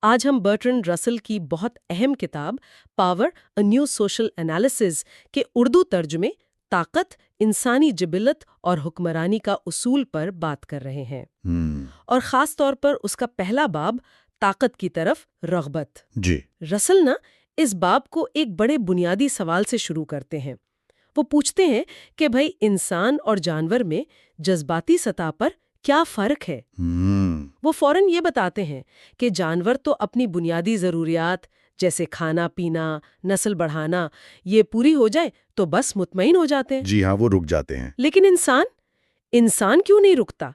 آج ہم برٹرنڈ رسل کی بہت اہم کتاب power a new social analysis کے اردو ترجمے طاقت، انسانی جبلت اور حکمرانی کا اصول پر بات کر رہے ہیں، اور خاص طور پر اس کا پہلا باب طاقت کی طرف رغبت۔ جی رسل اس باب کو ایک بڑے بنیادی سوال سے شروع کرتے ہیں۔ وہ پوچھتے ہیں کہ بھئی انسان اور جانور میں جذباتی سطح پر کیا فرق ہے؟ وہ فوراً یہ بتاتے ہیں کہ جانور تو اپنی بنیادی ضروریات جیسے کھانا پینا، نسل بڑھانا، یہ پوری ہو جائے تو بس مطمئن ہو جاتے ہیں۔ جی ہاں، وہ رک جاتے ہیں۔ لیکن انسان کیوں نہیں رکتا؟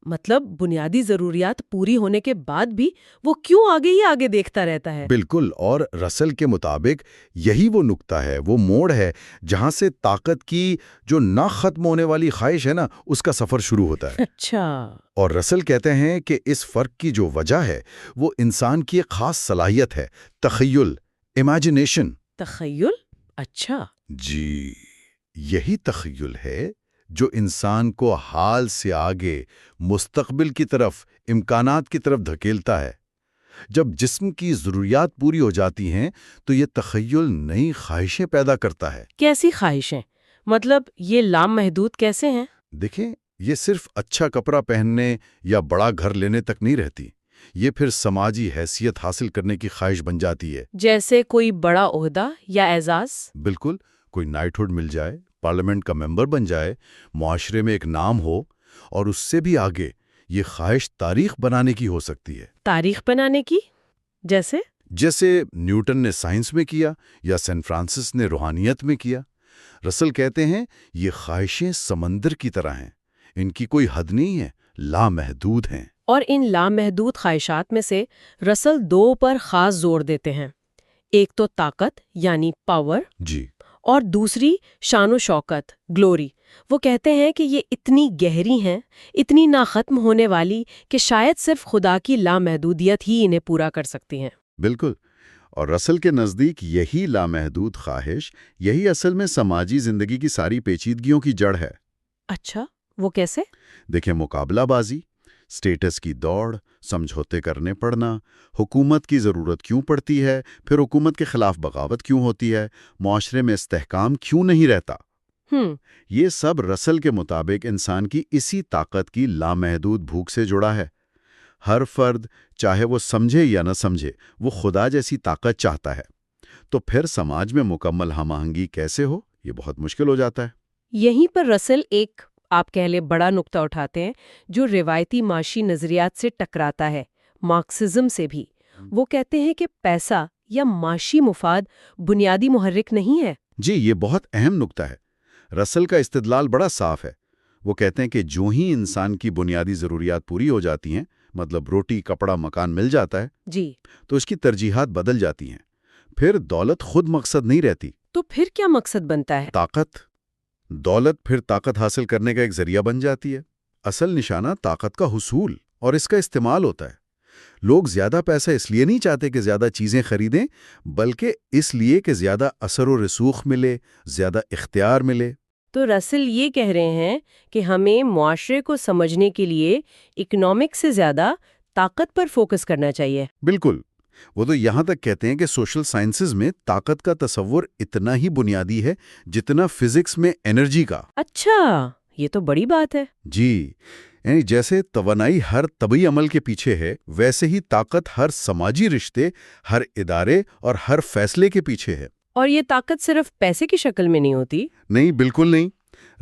مطلب بنیادی ضروریات پوری ہونے کے بعد بھی وہ کیوں آگے ہی آگے دیکھتا رہتا ہے؟ بالکل، اور رسل کے مطابق یہی وہ نقطہ ہے، وہ موڑ ہے جہاں سے طاقت کی جو نہ ختم ہونے والی خواہش ہے نا، اس کا سفر شروع ہوتا ہے۔ اچھا۔ اور رسل کہتے ہیں کہ اس فرق کی جو وجہ ہے وہ انسان کی ایک خاص صلاحیت ہے، تخیل، امیجنیشن۔ تخیل؟ اچھا۔ جی، یہی تخیل ہے جو انسان کو حال سے آگے، مستقبل کی طرف، امکانات کی طرف دھکیلتا ہے۔ جب جسم کی ضروریات پوری ہو جاتی ہیں تو یہ تخیل نئی خواہشیں پیدا کرتا ہے۔ کیسی خواہشیں؟ مطلب یہ لامحدود کیسے ہیں؟ دیکھیں، یہ صرف اچھا کپڑا پہننے یا بڑا گھر لینے تک نہیں رہتی، یہ پھر سماجی حیثیت حاصل کرنے کی خواہش بن جاتی ہے۔ جیسے کوئی بڑا عہدہ یا اعزاز؟ بالکل، کوئی نائٹ ہوڈ مل جائے، پارلیمنٹ کا ممبر بن جائے، معاشرے میں ایک نام ہو، اور اس سے بھی آگے یہ خواہش تاریخ بنانے کی ہو سکتی ہے۔ تاریخ بنانے کی؟ جیسے نیوٹن نے سائنس میں کیا یا سین فرانسس نے روحانیت میں کیا۔ رسل کہتے ہیں یہ خواہشیں سمندر کی طرح ہیں، ان کی کوئی حد نہیں ہے، لامحدود ہیں۔ اور ان لامحدود خواہشات میں سے رسل دو پر خاص زور دیتے ہیں، ایک تو طاقت یعنی پاور، جی، اور دوسری شان و شوکت، گلوری۔ وہ کہتے ہیں کہ یہ اتنی گہری ہیں، اتنی نہ ختم ہونے والی کہ شاید صرف خدا کی لامحدودیت ہی انہیں پورا کر سکتی ہیں۔ بالکل، اور رسل کے نزدیک یہی لامحدود خواہش، یہی اصل میں سماجی زندگی کی ساری پیچیدگیوں کی جڑ ہے۔ اچھا، وہ کیسے؟ دیکھیں، مقابلہ بازی، سٹیٹس کی دوڑ، سمجھوتے کرنے پڑنا، حکومت کی ضرورت کیوں پڑتی ہے، پھر حکومت کے خلاف بغاوت کیوں ہوتی ہے، معاشرے میں استحکام کیوں نہیں رہتا۔ یہ سب رسل کے مطابق انسان کی اسی طاقت کی لامحدود بھوک سے جڑا ہے۔ ہر فرد، چاہے وہ سمجھے یا نہ سمجھے، وہ خدا جیسی طاقت چاہتا ہے۔ تو پھر سماج میں مکمل ہم آہنگی کیسے ہو؟ یہ بہت مشکل ہو جاتا ہے۔ یہیں پر رسل ایک آپ کہہ لیں بڑا نقطہ اٹھاتے ہیں جو روایتی معاشی نظریات سے ٹکراتا ہے، مارکسزم سے بھی۔ وہ کہتے ہیں کہ پیسہ یا معاشی مفاد بنیادی محرک نہیں ہے۔ جی، یہ بہت اہم نقطہ ہے۔ رسل کا استدلال بڑا صاف ہے۔ وہ کہتے ہیں کہ جو ہی انسان کی بنیادی ضروریات پوری ہو جاتی ہیں، مطلب روٹی، کپڑا، مکان مل جاتا ہے، جی، تو اس کی ترجیحات بدل جاتی ہیں۔ پھر دولت خود مقصد نہیں رہتی۔ تو پھر کیا مقصد بنتا ہے؟ طاقت۔ دولت پھر طاقت حاصل کرنے کا ایک ذریعہ بن جاتی ہے۔ اصل نشانہ طاقت کا حصول اور اس کا استعمال ہوتا ہے۔ لوگ زیادہ پیسہ اس لیے نہیں چاہتے کہ زیادہ چیزیں خریدیں، بلکہ اس لیے کہ زیادہ اثر و رسوخ ملے، زیادہ اختیار ملے۔ تو رسل یہ کہہ رہے ہیں کہ ہمیں معاشرے کو سمجھنے کے لیے اکنامک سے زیادہ طاقت پر فوکس کرنا چاہیے۔ بالکل، وہ تو یہاں تک کہتے ہیں کہ سوشل سائنسز میں طاقت کا تصور اتنا ہی بنیادی ہے جتنا فزکس میں انرجی کا۔ اچھا، یہ تو بڑی بات ہے۔ جی، یعنی جیسے توانائی ہر طبعی عمل کے پیچھے ہے، ویسے ہی طاقت ہر سماجی رشتے، ہر ادارے اور ہر فیصلے کے پیچھے ہے۔ اور یہ طاقت صرف پیسے کی شکل میں نہیں ہوتی؟ نہیں، بالکل نہیں۔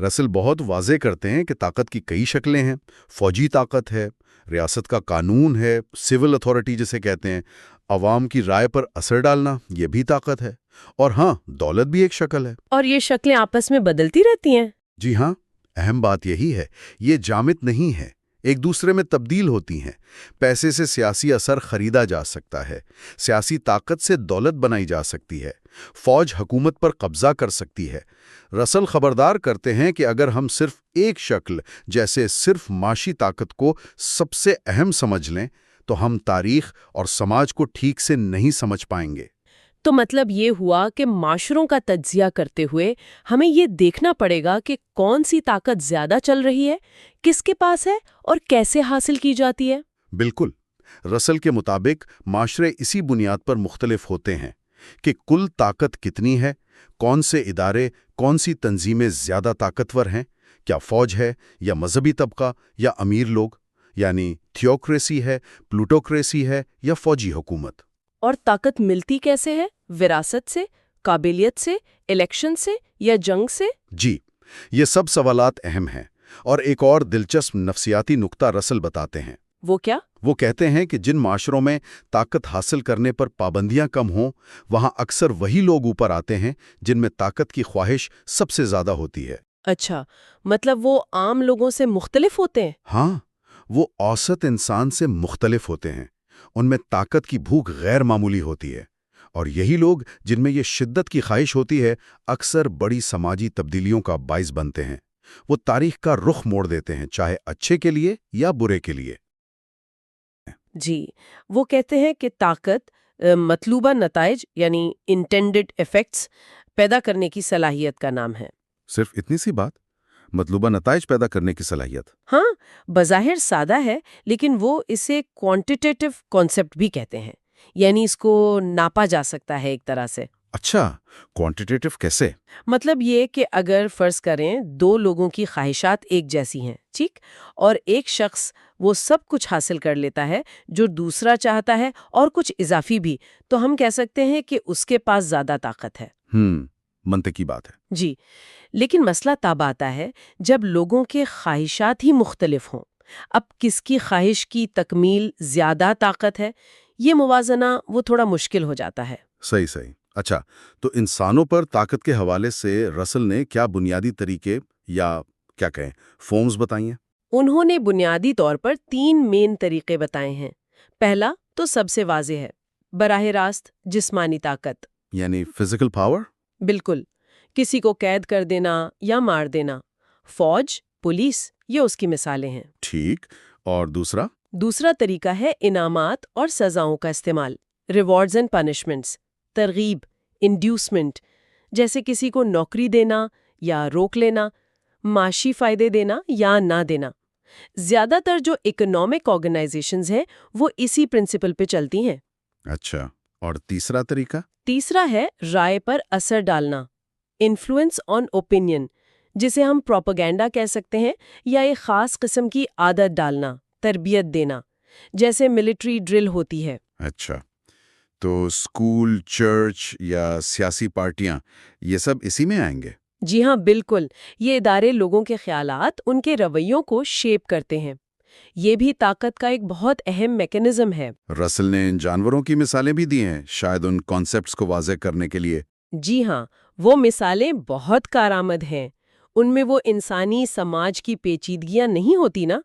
رسل بہت واضح کرتے ہیں کہ طاقت کی کئی شکلیں ہیں۔ فوجی طاقت ہے، ریاست کا قانون ہے، سول اتھارٹی جسے کہتے ہیں، عوام کی رائے پر اثر ڈالنا، یہ بھی طاقت ہے۔ اور ہاں، دولت بھی ایک شکل ہے۔ اور یہ شکلیں آپس میں بدلتی رہتی ہیں؟ جی ہاں، اہم بات یہی ہے، یہ جامد نہیں ہے، ایک دوسرے میں تبدیل ہوتی ہیں۔ پیسے سے سیاسی اثر خریدا جا سکتا ہے، سیاسی طاقت سے دولت بنائی جا سکتی ہے، فوج حکومت پر قبضہ کر سکتی ہے۔ رسل خبردار کرتے ہیں کہ اگر ہم صرف ایک شکل، جیسے صرف معاشی طاقت کو سب سے اہم سمجھ لیں، تو ہم تاریخ اور سماج کو ٹھیک سے نہیں سمجھ پائیں گے۔ تو مطلب یہ ہوا کہ معاشروں کا تجزیہ کرتے ہوئے ہمیں یہ دیکھنا پڑے گا کہ کون سی طاقت زیادہ چل رہی ہے، کس کے پاس ہے اور کیسے حاصل کی جاتی ہے۔ بالکل، رسل کے مطابق معاشرے اسی بنیاد پر مختلف ہوتے ہیں کہ کل طاقت کتنی ہے، کون سے ادارے، کون سی تنظیمیں زیادہ طاقتور ہیں، کیا فوج ہے یا مذہبی طبقہ یا امیر لوگ، یعنی تھیوکریسی ہے، پلوٹوکریسی ہے یا فوجی حکومت۔ اور طاقت ملتی کیسے ہے؟ وراثت سے، قابلیت سے، الیکشن سے یا جنگ سے؟ جی، یہ سب سوالات اہم ہیں، اور ایک اور دلچسپ نفسیاتی نقطہ رسل بتاتے ہیں۔ وہ کیا؟ وہ کہتے ہیں کہ جن معاشروں میں طاقت حاصل کرنے پر پابندیاں کم ہوں، وہاں اکثر وہی لوگ اوپر آتے ہیں جن میں طاقت کی خواہش سب سے زیادہ ہوتی ہے۔ اچھا، مطلب وہ عام لوگوں سے مختلف ہوتے ہیں؟ ہاں، وہ اوسط انسان سے مختلف ہوتے ہیں، ان میں طاقت کی بھوک غیر معمولی ہوتی ہے، اور یہی لوگ جن میں یہ شدت کی خواہش ہوتی ہے اکثر بڑی سماجی تبدیلیوں کا باعث بنتے ہیں۔ وہ تاریخ کا رخ موڑ دیتے ہیں، چاہے اچھے کے لیے یا برے کے لیے۔ جی، وہ کہتے ہیں کہ طاقت مطلوبہ نتائج یعنی انٹینڈڈ ایفیکٹس پیدا کرنے کی صلاحیت کا نام ہے۔ صرف اتنی سی بات، مطلوبہ نتائج پیدا کرنے کی صلاحیت؟ ہاں، بظاہر سادہ ہے، لیکن وہ اسے کوانٹیٹیو کانسیپٹ بھی کہتے ہیں، یعنی اس کو ناپا جا سکتا ہے ایک طرح سے۔ اچھا، کوانٹیٹیو کیسے؟ مطلب یہ کہ اگر فرض کریں دو لوگوں کی خواہشات ایک جیسی ہیں، ٹھیک، اور ایک شخص وہ سب کچھ حاصل کر لیتا ہے جو دوسرا چاہتا ہے اور کچھ اضافی بھی، تو ہم کہہ سکتے ہیں کہ اس کے پاس زیادہ طاقت ہے۔ منطقی بات ہے۔ جی، لیکن مسئلہ تب آتا ہے جب لوگوں کے خواہشات ہی مختلف ہوں۔ اب کس کی خواہش کی تکمیل زیادہ طاقت ہے، یہ موازنہ وہ تھوڑا مشکل ہو جاتا ہے۔ صحیح۔ اچھا، تو انسانوں پر طاقت کے حوالے سے رسل نے کیا بنیادی طریقے یا کیا کہیں فارمز بتائی ہیں؟ انہوں نے بنیادی طور پر 3 مین طریقے بتائے ہیں۔ پہلا تو سب سے واضح ہے، براہ راست جسمانی طاقت، یعنی فزیکل پاور؟ بالکل، کسی کو قید کر دینا یا مار دینا۔ فوج، پولیس، یہ اس کی مثالیں ہیں۔ ٹھیک، اور دوسرا؟ دوسرا طریقہ ہے انعامات اور سزاؤں کا استعمال، ریوارڈز اینڈ پنشمنٹس، ترغیب، انڈیوسمنٹ، جیسے کسی کو نوکری دینا یا روک لینا، معاشی فائدے دینا یا نہ دینا۔ زیادہ تر جو اکنامک آرگنائزیشنز ہیں وہ اسی پرنسپل پہ چلتی ہیں۔ اچھا، اور تیسرا طریقہ؟ تیسرا ہے رائے پر اثر ڈالنا، انفلوئنس آن اوپینین، جسے ہم پروپیگنڈا کہہ سکتے ہیں، یا ایک خاص قسم کی عادت ڈالنا، تربیت دینا، جیسے ملٹری ڈرل ہوتی ہے۔ اچھا، تو اسکول، چرچ یا سیاسی پارٹیاں یہ سب اسی میں آئیں گے؟ جی ہاں، بالکل، یہ ادارے لوگوں کے خیالات، ان کے رویوں کو شیپ کرتے ہیں۔ یہ بھی طاقت کا ایک بہت اہم میکانزم ہے۔ رسل نے ان جانوروں کی مثالیں بھی دی ہیں، شاید ان کانسیپٹس کو واضح کرنے کے لیے۔ جی ہاں، وہ مثالیں بہت کارآمد ہیں۔ ان میں وہ انسانی سماج کی پیچیدگیاں نہیں ہوتی نا،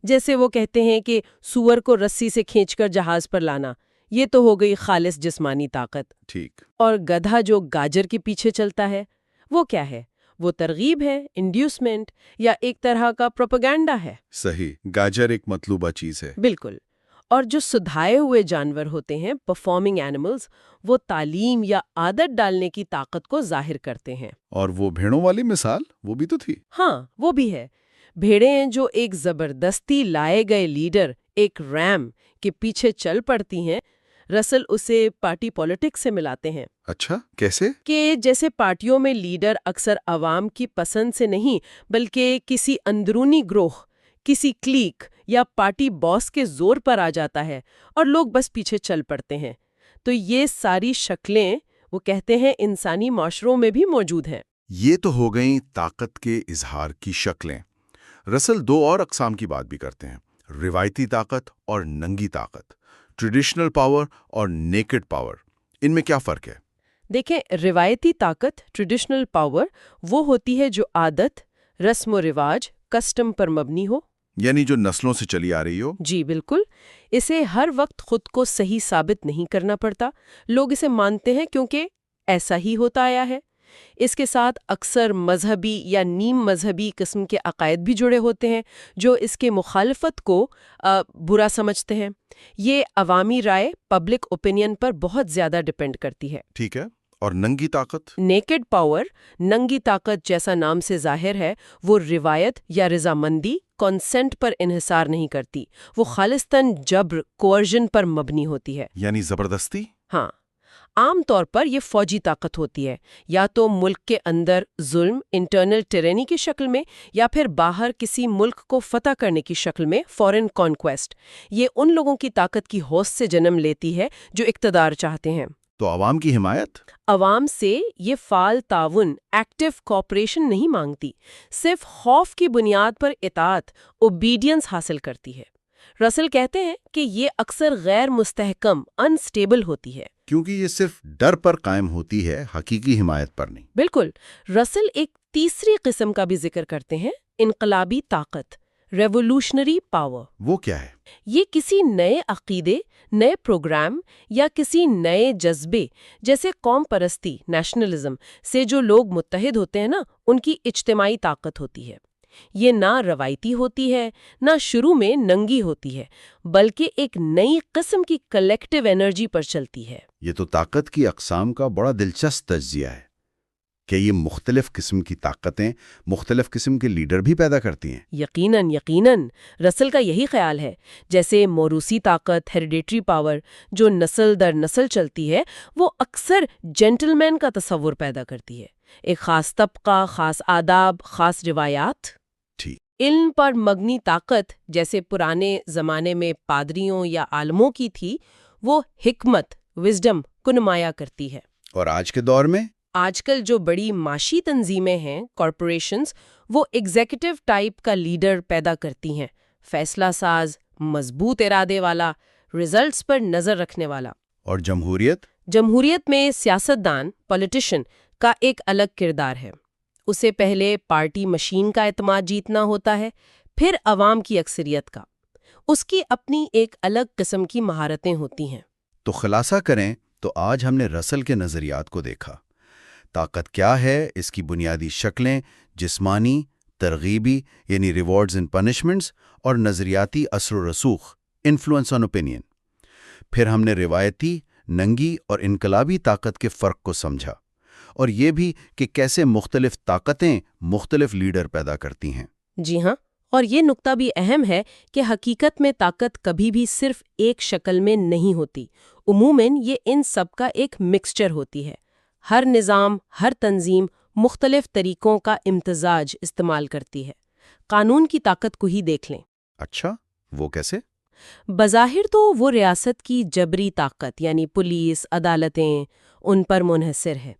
جیسے وہ کہتے ہیں کہ سور کو رسی سے کھینچ کر جہاز پر لانا، یہ تو ہو گئی خالص جسمانی طاقت۔ ٹھیک۔ اور گدھا جو گاجر کے پیچھے چلتا ہے، وہ کیا ہے؟ وہ ترغیب ہے، انڈیوسمنٹ، یا ایک طرح کا پروپیگنڈا ہے۔ صحیح، گاجر ایک مطلوبہ چیز ہے۔ بالکل۔ اور جو سدھائے ہوئے جانور ہوتے ہیں، پرفارمنگ اینیملز، وہ تعلیم یا عادت ڈالنے کی طاقت کو ظاہر کرتے ہیں۔ اور وہ بھیڑوں والی مثال، وہ بھی تو تھی۔ ہاں، وہ بھی ہے۔ بھیڑیں جو ایک زبردستی لائے گئے لیڈر، ایک ریم کے پیچھے چل پڑتی ہیں، رسل اسے پارٹی پولیٹکس سے ملاتے ہیں۔ اچھا، کیسے؟ کہ جیسے پارٹیوں میں لیڈر اکثر عوام کی پسند سے نہیں بلکہ کسی اندرونی گروہ، کسی کلیک یا پارٹی باس کے زور پر آ جاتا ہے اور لوگ بس پیچھے چل پڑتے ہیں۔ تو یہ ساری شکلیں وہ کہتے ہیں انسانی معاشروں میں بھی موجود ہیں۔ یہ تو ہو گئیں طاقت کے اظہار کی شکلیں۔ رسل 2 اور اقسام کی بات بھی کرتے ہیں، روایتی طاقت اور ننگی طاقت، ٹریڈیشنل پاور اور نیکڈ پاور۔ ان میں کیا فرق ہے؟ دیکھیں، روایتی طاقت، ٹریڈیشنل پاور، وہ ہوتی ہے جو عادت، رسم و رواج، کسٹم پر مبنی ہو، یعنی جو نسلوں سے چلی آ رہی ہو۔ جی بالکل۔ اسے ہر وقت خود کو صحیح ثابت نہیں کرنا پڑتا، لوگ اسے مانتے ہیں کیونکہ ایسا ہی ہوتا آیا ہے۔ اس کے ساتھ اکثر مذہبی یا نیم مذہبی قسم کے عقائد بھی جڑے ہوتے ہیں جو اس کے مخالفت کو برا سمجھتے ہیں۔ یہ عوامی رائے، پبلک اوپینین پر بہت زیادہ ڈیپینڈ کرتی ہے۔ ٹھیک ہے، اور ننگی طاقت؟ نیکڈ پاور، ننگی طاقت جیسا نام سے ظاہر ہے، وہ روایت یا رضامندی، کانسنٹ پر انحصار نہیں کرتی، وہ خالصتاً جبر، کوئرژن پر مبنی ہوتی ہے۔ یعنی زبردستی؟ ہاں، عام طور پر یہ فوجی طاقت ہوتی ہے، یا تو ملک کے اندر ظلم، انٹرنل ٹیرینی کی شکل میں، یا پھر باہر کسی ملک کو فتح کرنے کی شکل میں، فورن کانکویسٹ۔ یہ ان لوگوں کی طاقت کی ہوس سے جنم لیتی ہے جو اقتدار چاہتے ہیں۔ تو عوام کی حمایت؟ عوام سے یہ فعال تعاون، ایکٹیو کوآپریشن نہیں مانگتی، صرف خوف کی بنیاد پر اطاعت، اوبیڈینس حاصل کرتی ہے۔ رسل کہتے ہیں کہ یہ اکثر غیر مستحکم، انسٹیبل ہوتی ہے، کیونکہ یہ صرف ڈر پر قائم ہوتی ہے، حقیقی حمایت پر نہیں۔ بالکل۔ رسل ایک تیسری قسم کا بھی ذکر کرتے ہیں، انقلابی طاقت، ریولوشنری پاور۔ وہ کیا ہے؟ یہ کسی نئے عقیدے، نئے پروگرام یا کسی نئے جذبے جیسے قوم پرستی، نیشنلزم سے جو لوگ متحد ہوتے ہیں نا، ان کی اجتماعی طاقت ہوتی ہے۔ یہ نہ روایتی ہوتی ہے، نہ شروع میں ننگی ہوتی ہے، بلکہ ایک نئی قسم کی کلیکٹیو انرجی پر چلتی ہے۔ یہ تو طاقت کی اقسام کا بڑا دلچسپ تجزیہ ہے کہ یہ مختلف قسم کی طاقتیں مختلف قسم کے لیڈر بھی پیدا کرتی ہیں۔ یقیناً رسل کا یہی خیال ہے۔ جیسے موروثی طاقت، ہیریڈیٹری پاور، جو نسل در نسل چلتی ہے، وہ اکثر جینٹلمین کا تصور پیدا کرتی ہے، ایک خاص طبقہ، خاص آداب، خاص روایات۔ علم پر مبنی طاقت، جیسے پرانے زمانے میں پادریوں یا عالموں کی تھی، وہ حکمت، وزڈم کو نمایاں کرتی ہے۔ اور آج کے دور میں؟ آج کل جو بڑی معاشی تنظیمیں ہیں، کارپوریشنز، وہ ایگزیکٹو ٹائپ کا لیڈر پیدا کرتی ہیں، فیصلہ ساز، مضبوط ارادے والا، ریزلٹس پر نظر رکھنے والا۔ اور جمہوریت؟ جمہوریت میں سیاستدان، پولیٹیشین کا ایک الگ کردار ہے۔ اسے پہلے پارٹی مشین کا اعتماد جیتنا ہوتا ہے، پھر عوام کی اکثریت کا۔ اس کی اپنی ایک الگ قسم کی مہارتیں ہوتی ہیں۔ تو خلاصہ کریں تو آج ہم نے رسل کے نظریات کو دیکھا۔ طاقت کیا ہے، اس کی بنیادی شکلیں، جسمانی، ترغیبی یعنی ریوارڈز اینڈ پنشمنٹس، اور نظریاتی اثر و رسوخ، انفلوئنس آن اوپینین۔ پھر ہم نے روایتی، ننگی اور انقلابی طاقت کے فرق کو سمجھا، اور یہ بھی کہ کیسے مختلف طاقتیں مختلف لیڈر پیدا کرتی ہیں۔ جی ہاں، اور یہ نقطہ بھی اہم ہے کہ حقیقت میں طاقت کبھی بھی صرف ایک شکل میں نہیں ہوتی، عموماً یہ ان سب کا ایک مکسچر ہوتی ہے۔ ہر نظام، ہر تنظیم مختلف طریقوں کا امتزاج استعمال کرتی ہے۔ قانون کی طاقت کو ہی دیکھ لیں۔ اچھا، وہ کیسے؟ بظاہر تو وہ ریاست کی جبری طاقت، یعنی پولیس، عدالتیں، ان پر منحصر ہے،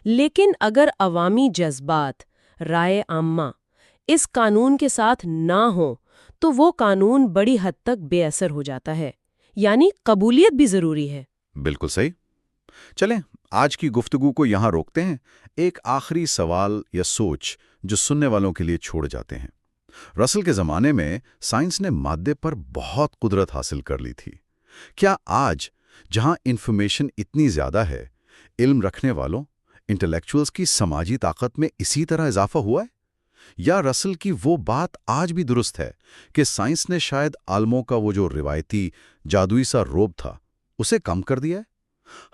لیکن اگر عوامی جذبات، رائے عامہ اس قانون کے ساتھ نہ ہوں تو وہ قانون بڑی حد تک بے اثر ہو جاتا ہے، یعنی قبولیت بھی ضروری ہے۔ بالکل صحیح۔ چلیں آج کی گفتگو کو یہاں روکتے ہیں۔ ایک آخری سوال یا سوچ جو سننے والوں کے لیے چھوڑ جاتے ہیں۔ رسل کے زمانے میں سائنس نے مادے پر بہت قدرت حاصل کر لی تھی۔ کیا آج جہاں انفارمیشن اتنی زیادہ ہے، علم رکھنے والوں، انٹلیکچوئلز کی سماجی طاقت میں اسی طرح اضافہ ہوا ہے؟ یا رسل کی وہ بات آج بھی درست ہے کہ سائنس نے شاید عالموں کا وہ جو روایتی جادوئی سا روب تھا اسے کم کر دیا ہے؟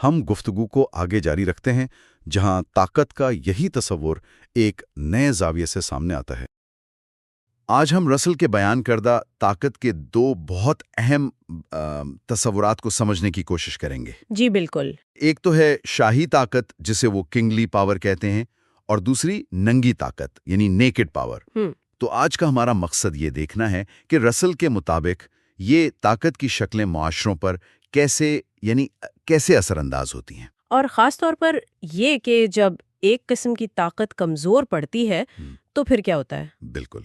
ہم گفتگو کو آگے جاری رکھتے ہیں جہاں طاقت کا یہی تصور ایک نئے زاویے سے سامنے آتا ہے۔ آج ہم رسل کے بیان کردہ طاقت کے دو بہت اہم تصورات کو سمجھنے کی کوشش کریں گے۔ جی بالکل۔ ایک تو ہے شاہی طاقت جسے وہ کنگلی پاور کہتے ہیں، اور دوسری ننگی طاقت یعنی نیکڈ پاور۔ تو آج کا ہمارا مقصد یہ دیکھنا ہے کہ رسل کے مطابق یہ طاقت کی شکلیں معاشروں پر کیسے اثر انداز ہوتی ہیں، اور خاص طور پر یہ کہ جب ایک قسم کی طاقت کمزور پڑتی ہے تو پھر کیا ہوتا ہے۔ بالکل۔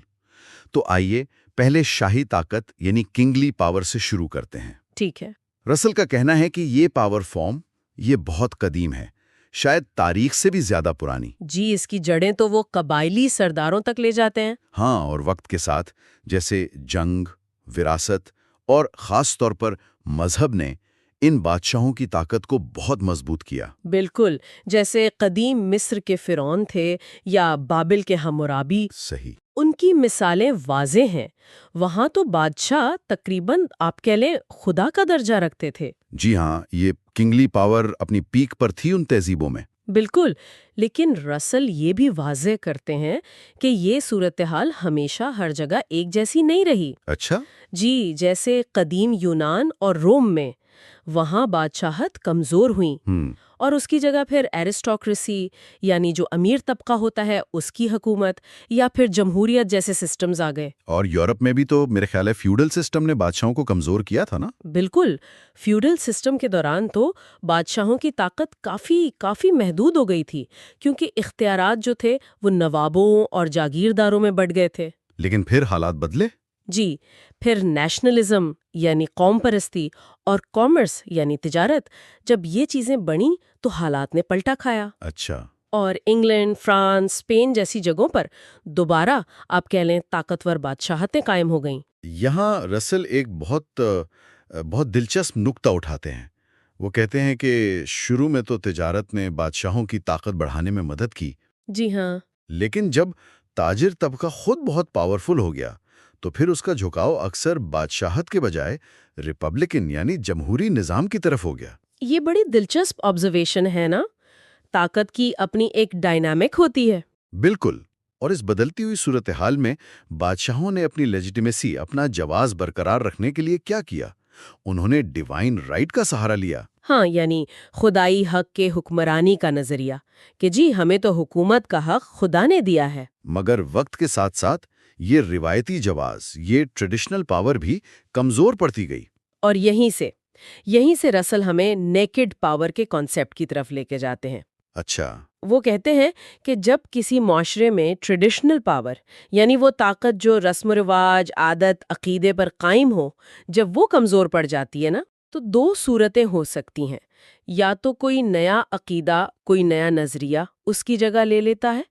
تو آئیے پہلے شاہی طاقت یعنی کنگلی پاور سے شروع کرتے ہیں۔ ٹھیک ہے۔ رسل کا کہنا ہے کہ یہ پاور فارم یہ بہت قدیم ہے، شاید تاریخ سے بھی زیادہ پرانی۔ جی، اس کی جڑیں تو وہ قبائلی سرداروں تک لے جاتے ہیں۔ ہاں، اور وقت کے ساتھ جیسے جنگ، وراثت اور خاص طور پر مذہب نے ان بادشاہوں کی طاقت کو بہت مضبوط کیا۔ بالکل، جیسے قدیم مصر کے فرعون تھے یا بابل کے حمورابی۔ صحیح۔ ان کی مثالیں واضح ہیں۔ وہاں تو بادشاہ تقریباً آپ کہہ لیں خدا کا درجہ رکھتے تھے۔ جی ہاں، یہ کنگلی پاور اپنی پیک پر تھی ان تہذیبوں میں۔ بالکل، لیکن رسل یہ بھی واضح کرتے ہیں کہ یہ صورتحال ہمیشہ ہر جگہ ایک جیسی نہیں رہی۔ اچھا۔ جی، جیسے قدیم یونان اور روم میں وہاں بادشاہت کمزور ہوئیں اور اس کی جگہ پھر ایرسٹوکریسی یعنی جو امیر طبقہ ہوتا ہے اس کی حکومت یا پھر جمہوریت جیسے سسٹمز آ گئے۔ اور یورپ میں بھی تو میرے خیال ہے فیوڈل سسٹم نے بادشاہوں کو کمزور کیا تھا نا؟ بالکل، فیوڈل سسٹم کے دوران تو بادشاہوں کی طاقت کافی محدود ہو گئی تھی کیونکہ اختیارات جو تھے وہ نوابوں اور جاگیرداروں میں بٹ گئے تھے۔ لیکن پھر حالات بدلے؟ جی، پھر نیشنلزم یعنی قوم پرستی اور کامرس یعنی تجارت، جب یہ چیزیں بڑھیں تو حالات نے پلٹا کھایا۔ اچھا۔ اور انگلینڈ، فرانس، اسپین جیسی جگہوں پر دوبارہ آپ کہہ لیں طاقتور بادشاہتیں قائم ہو گئیں۔ یہاں رسل ایک بہت دلچسپ نکتہ اٹھاتے ہیں۔ وہ کہتے ہیں کہ شروع میں تو تجارت نے بادشاہوں کی طاقت بڑھانے میں مدد کی۔ جی ہاں۔ لیکن جب تاجر طبقہ خود بہت پاورفل ہو گیا تو پھر اس کا جھکاؤ اکثر بادشاہت کے بجائے ریپبلکن یعنی جمہوری نظام کی طرف ہو گیا۔ یہ بڑی دلچسپ آبزرویشن ہے نا، طاقت کی اپنی ایک ڈائنامک ہوتی ہے۔ بالکل، اور اس بدلتی ہوئی صورتحال میں بادشاہوں نے اپنی لیجیٹیمیسی، اپنا جواز برقرار رکھنے کے لیے کیا کیا؟ انہوں نے ڈیوائن رائٹ کا سہارا لیا۔ ہاں، یعنی خدائی حق کے حکمرانی کا نظریہ کہ جی ہمیں تو حکومت کا حق خدا نے دیا ہے۔ مگر وقت کے ساتھ ساتھ یہ روایتی جواز، یہ ٹریڈیشنل پاور بھی کمزور پڑتی گئی۔ اور یہیں سے رسل ہمیں نیکڈ پاور کے کانسیپٹ کی طرف لے کے جاتے ہیں۔ اچھا۔ وہ کہتے ہیں کہ جب کسی معاشرے میں ٹریڈیشنل پاور یعنی وہ طاقت جو رسم و رواج، عادت، عقیدے پر قائم ہو، جب وہ کمزور پڑ جاتی ہے نا، تو دو صورتیں ہو سکتی ہیں۔ یا تو کوئی نیا عقیدہ، کوئی نیا نظریہ اس کی جگہ لے لیتا ہے،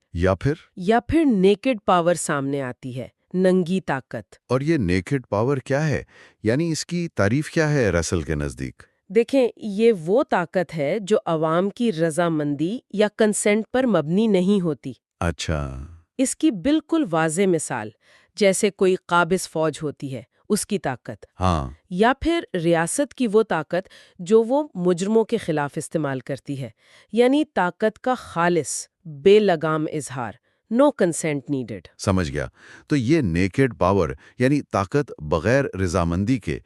یا پھر نیکڈ پاور سامنے آتی ہے، ننگی طاقت۔ اور یہ نیکڈ پاور کیا ہے؟ یعنی اس کی تعریف کیا ہے رسل کے نزدیک؟ دیکھیں، یہ وہ طاقت ہے جو عوام کی رضامندی یا کنسنٹ پر مبنی نہیں ہوتی۔ اچھا۔ اس کی بالکل واضح مثال جیسے کوئی قابض فوج ہوتی ہے، اس کی طاقت، ہاں، یا پھر ریاست کی وہ طاقت جو وہ مجرموں کے خلاف استعمال کرتی ہے، یعنی طاقت کا خالص بے لگام اظہار، نو کنسنٹ نیڈڈ۔ سمجھ گیا۔ تو یہ نیکڈ پاور یعنی طاقت بغیر رضامندی کے،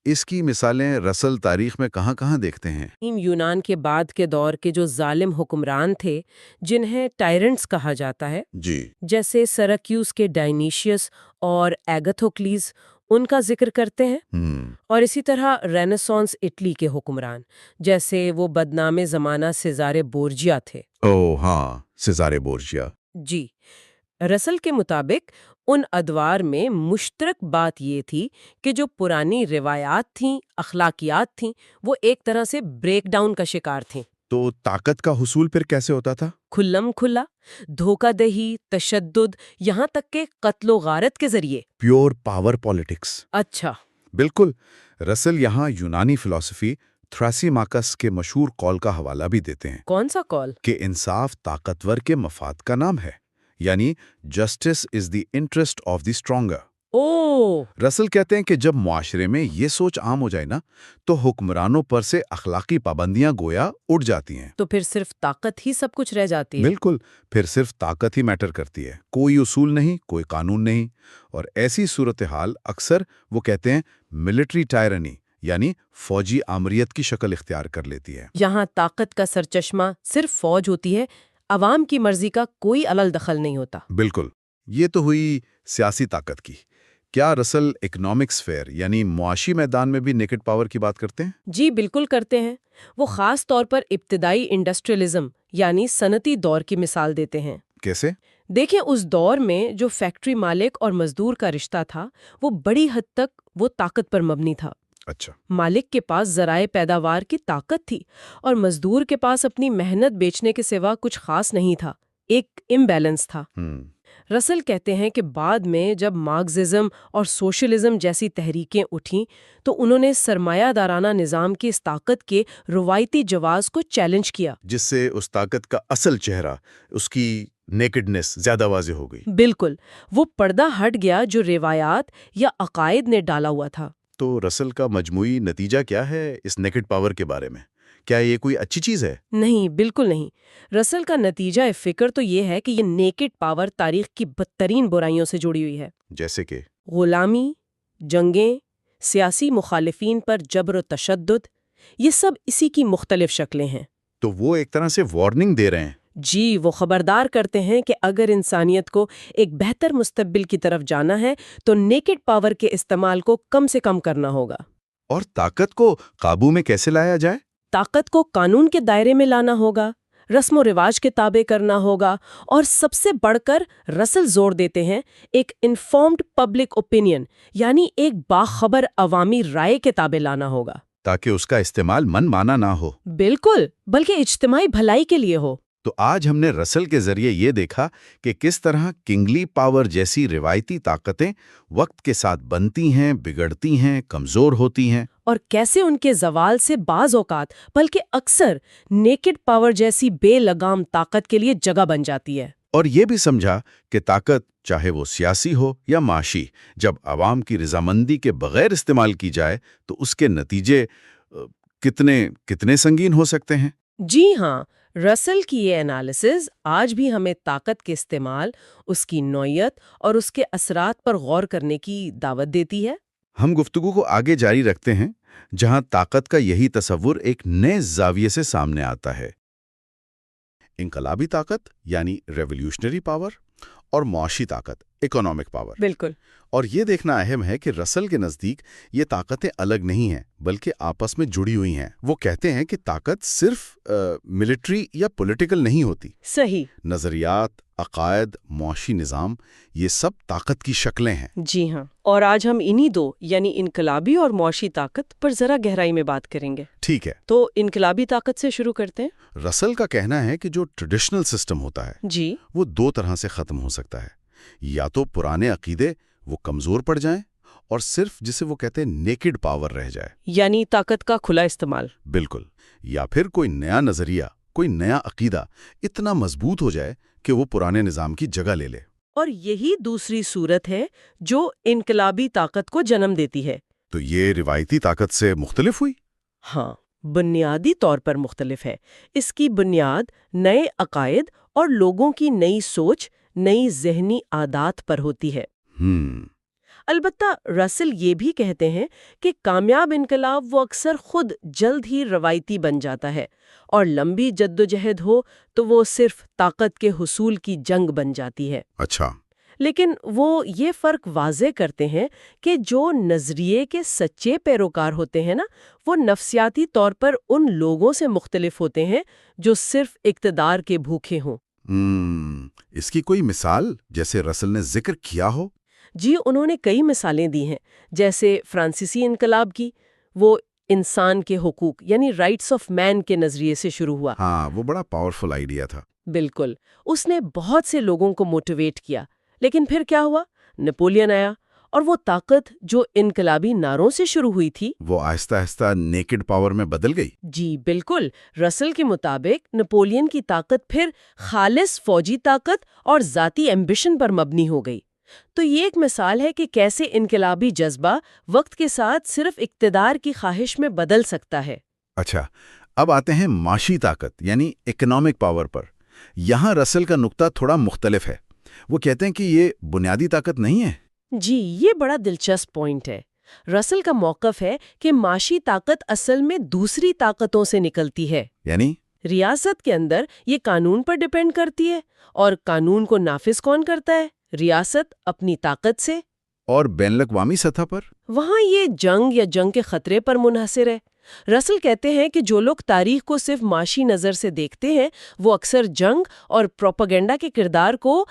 اس کی مثالیں رسل تاریخ میں کہاں کہاں دیکھتے ہیں؟ یونان کے بعد کے دور کے جو ظالم حکمران تھے جنہیں ٹائرنٹس کہا جاتا ہے، جی، جیسے سراکیوس کے ڈائنیشیس اور ایگتھوکلیز، ان کا ذکر کرتے ہیں۔ اور اسی طرح رینیسانس اٹلی کے حکمران جیسے وہ بدنام زمانہ سیزارے بورجیا تھے۔ ہاں، سیزارے بورجیا۔ جی، رسل کے مطابق ان ادوار میں مشترک بات یہ تھی کہ جو پرانی روایات تھیں، اخلاقیات تھیں، وہ ایک طرح سے بریک ڈاؤن کا شکار تھیں۔ تو طاقت کا حصول پھر کیسے ہوتا تھا؟ کھلم کھلا، دھوکہ دہی، تشدد، یہاں تک کہ قتل و غارت کے ذریعے۔ Pure power politics. اچھا۔ بالکل۔ رسل یہاں یونانی فلسفی تھراسیماکس کے مشہور قول کا حوالہ بھی دیتے ہیں۔ کون سا قول؟ کہ انصاف طاقتور کے مفاد کا نام ہے، یعنی justice is the interest of the stronger. رسل کہتے ہیں کہ جب معاشرے میں یہ سوچ عام ہو جائے نا تو حکمرانوں پر سے اخلاقی پابندیاں گویا اٹھ جاتی ہیں۔ تو پھر صرف طاقت ہی سب کچھ رہ جاتی ہے۔ بالکل، پھر صرف طاقت ہی میٹر کرتی ہے، کوئی اصول نہیں، کوئی قانون نہیں۔ اور ایسی صورتحال اکثر وہ کہتے ہیں ملٹری ٹائرنی یعنی فوجی آمریت کی شکل اختیار کر لیتی ہے۔ یہاں طاقت کا سرچشمہ صرف فوج ہوتی ہے، عوام کی مرضی کا کوئی علل دخل نہیں ہوتا۔ بالکل۔ یہ تو ہوئی سیاسی طاقت کی۔ کیا رسل اکنامک سفیر یعنی معاشی میدان میں بھی نیکڈ پاور کی بات کرتے ہیں؟ جی بالکل کرتے ہیں۔ وہ خاص طور پر ابتدائی انڈسٹریلزم یعنی صنعتی دور کی مثال دیتے ہیں۔ کیسے؟ دیکھیں، اس دور میں جو فیکٹری مالک اور مزدور کا رشتہ تھا وہ بڑی حد تک وہ طاقت پر مبنی تھا۔ اچھا۔ مالک کے پاس ذرائع پیداوار کی طاقت تھی اور مزدور کے پاس اپنی محنت بیچنے کے سوا کچھ خاص نہیں تھا، ایک امبیلنس تھا۔ رسل کہتے ہیں کہ بعد میں جب مارکسزم اور سوشلزم جیسی تحریکیں اٹھیں تو انہوں نے سرمایہ دارانہ نظام کی اس طاقت کے روایتی جواز کو چیلنج کیا، جس سے اس طاقت کا اصل چہرہ، اس کی نیکڈنس زیادہ واضح ہو گئی۔ بالکل، وہ پردہ ہٹ گیا جو روایات یا عقائد نے ڈالا ہوا تھا۔ تو رسل کا مجموعی نتیجہ کیا ہے اس نیکڈ پاور کے بارے میں؟ کیا یہ کوئی اچھی چیز ہے؟ نہیں، بالکل نہیں۔ رسل کا نتیجہ فکر تو یہ ہے کہ یہ نیکڈ پاور تاریخ کی بدترین برائیوں سے جڑی ہوئی ہے، جیسے کہ غلامی، جنگیں، سیاسی مخالفین پر جبر و تشدد، یہ سب اسی کی مختلف شکلیں ہیں۔ تو وہ ایک طرح سے وارننگ دے رہے ہیں۔ جی، وہ خبردار کرتے ہیں کہ اگر انسانیت کو ایک بہتر مستقبل کی طرف جانا ہے تو نیکڈ پاور کے استعمال کو کم سے کم کرنا ہوگا۔ اور طاقت کو قابو میں کیسے لایا جائے؟ طاقت کو قانون کے دائرے میں لانا ہوگا، رسم و رواج کے تابع کرنا ہوگا، اور سب سے بڑھ کر رسل زور دیتے ہیں ایک انفارمڈ پبلک اوپینین، یعنی ایک باخبر عوامی رائے کے تابع لانا ہوگا، تاکہ اس کا استعمال من مانا نہ ہو۔ بالکل، بلکہ اجتماعی بھلائی کے لیے ہو۔ تو آج ہم نے رسل کے ذریعے یہ دیکھا کہ کس طرح کنگلی پاور جیسی روایتی طاقتیں وقت کے ساتھ بنتی ہیں، بگڑتی ہیں، کمزور ہوتی ہیں، اور کیسے ان کے زوال سے بعض اوقات بلکہ اکثر نیکڈ پاور جیسی بے لگام طاقت کے لیے جگہ بن جاتی ہے۔ اور یہ بھی سمجھا کہ طاقت چاہے وہ سیاسی ہو یا معاشی، جب عوام کی رضامندی کے بغیر استعمال کی جائے تو اس کے نتیجے کتنے سنگین ہو سکتے ہیں۔ جی ہاں، رسل کی یہ انالیسز آج بھی ہمیں طاقت کے استعمال، اس کی نوعیت اور اس کے اثرات پر غور کرنے کی دعوت دیتی ہے۔ ہم گفتگو کو آگے جاری رکھتے ہیں، جہاں طاقت کا یہی تصور ایک نئے زاویے سے سامنے آتا ہے۔ انقلابی طاقت یعنی ریولیوشنری پاور اور معاشی طاقت اکنامک پاور۔ بالکل۔ اور یہ دیکھنا اہم ہے کہ رسل کے نزدیک یہ طاقتیں الگ نہیں ہیں بلکہ آپس میں جڑی ہوئی ہیں۔ وہ کہتے ہیں کہ طاقت صرف ملٹری یا پولیٹیکل نہیں ہوتی۔ صحیح۔ نظریات، عقائد، معاشی نظام، یہ سب طاقت کی شکلیں ہیں۔ جی ہاں، اور آج ہم انہی دو یعنی انقلابی اور معاشی طاقت پر ذرا گہرائی میں بات کریں گے۔ ٹھیک ہے، تو انقلابی طاقت سے شروع کرتے ہیں۔ رسل کا کہنا ہے کہ جو ٹریڈیشنل سسٹم ہوتا ہے جی، وہ دو طرح سے ختم ہو سکتا ہے، یا تو پرانے عقیدے وہ کمزور پڑ جائیں اور صرف جسے وہ کہتے ہیں نیکڈ پاور رہ جائے، یعنی طاقت کا کھلا استعمال۔ بالکل، یا پھر کوئی نیا نظریہ، کوئی نیا عقیدہ اتنا مضبوط ہو جائے کہ وہ پرانے نظام کی جگہ لے لے۔ اور یہی دوسری صورت ہے جو انقلابی طاقت کو جنم دیتی ہے۔ تو یہ روایتی طاقت سے مختلف ہوئی؟ ہاں، بنیادی طور پر مختلف ہے۔ اس کی بنیاد نئے عقائد اور لوگوں کی نئی سوچ، نئی ذہنی عادات پر ہوتی ہے۔ البتہ رسل یہ بھی کہتے ہیں کہ کامیاب انقلاب وہ اکثر خود جلد ہی روایتی بن جاتا ہے، اور لمبی جدوجہد ہو تو وہ صرف طاقت کے حصول کی جنگ بن جاتی ہے۔ اچھا۔ لیکن وہ یہ فرق واضح کرتے ہیں کہ جو نظریے کے سچے پیروکار ہوتے ہیں نا، وہ نفسیاتی طور پر ان لوگوں سے مختلف ہوتے ہیں جو صرف اقتدار کے بھوکے ہوں۔ اس کی کوئی مثال جیسے رسل نے ذکر کیا ہو؟ جی، انہوں نے کئی مثالیں دی ہیں، جیسے فرانسیسی انقلاب کی، وہ انسان کے حقوق یعنی رائٹس آف مین کے نظریے سے شروع ہوا۔ ہاں، وہ بڑا پاورفل آئیڈیا تھا۔ بالکل، اس نے بہت سے لوگوں کو موٹیویٹ کیا، لیکن پھر کیا ہوا؟ نپولین آیا، اور وہ طاقت جو انقلابی نعروں سے شروع ہوئی تھی وہ آہستہ آہستہ نیکڈ پاور میں بدل گئی۔ جی بالکل، رسل کے مطابق نپولین کی طاقت پھر خالص فوجی طاقت اور ذاتی ایمبیشن پر مبنی ہو گئی۔ تو یہ ایک مثال ہے کہ کیسے انقلابی جذبہ وقت کے ساتھ صرف اقتدار کی خواہش میں بدل سکتا ہے۔ اچھا، اب آتے ہیں معاشی طاقت یعنی اکنامک پاور پر۔ یہاں رسل کا نقطہ تھوڑا مختلف ہے۔ وہ کہتے ہیں کہ یہ بنیادی طاقت نہیں ہے۔ جی، یہ بڑا دلچسپ پوائنٹ ہے۔ رسل کا موقف ہے کہ معاشی طاقت اصل میں دوسری طاقتوں سے نکلتی ہے، یعنی ریاست کے اندر یہ قانون پر ڈیپینڈ کرتی ہے، اور قانون کو نافذ کون کرتا ہے؟ ریاست اپنی طاقت سے۔ اور بین الاقوامی سطح پر وہاں یہ جنگ یا جنگ کے خطرے پر منحصر ہے۔ رسل کہتے ہیں کہ جو لوگ تاریخ کو صرف معاشی نظر سے دیکھتے ہیں وہ اکثر جنگ اور پروپیگنڈا کے کردار کو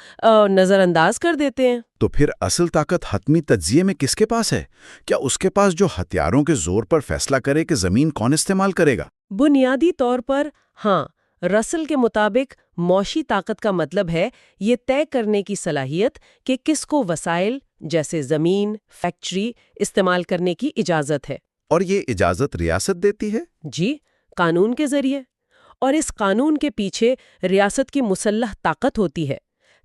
نظر انداز کر دیتے ہیں۔ تو پھر اصل طاقت حتمی تجزیے میں کس کے پاس ہے؟ کیا اس کے پاس جو ہتھیاروں کے زور پر فیصلہ کرے کہ زمین کون استعمال کرے گا؟ بنیادی طور پر ہاں، رسل کے مطابق معاشی طاقت کا مطلب ہے یہ طے کرنے کی صلاحیت کہ کس کو وسائل جیسے زمین، فیکٹری استعمال کرنے کی اجازت ہے۔ اور یہ اجازت ریاست دیتی ہے؟ جی، قانون کے ذریعے۔ اور اس قانون کے پیچھے ریاست کی مسلح طاقت ہوتی ہے۔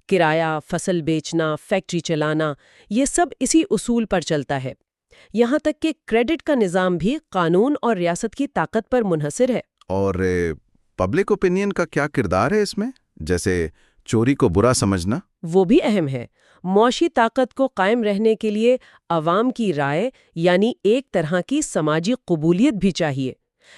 کرایہ، فصل بیچنا، فیکٹری چلانا، یہ سب اسی اصول پر چلتا ہے۔ یہاں تک کہ کریڈٹ کا نظام بھی قانون اور ریاست کی طاقت پر منحصر ہے۔ اور پبلک اوپینین کا کیا کردار ہے اس میں؟ جیسے چوری کو برا سمجھنا؟ وہ بھی اہم ہے۔ معاشی طاقت کو قائم رہنے کے لیے عوام کی رائے یعنی ایک طرح کی سماجی قبولیت بھی چاہیے،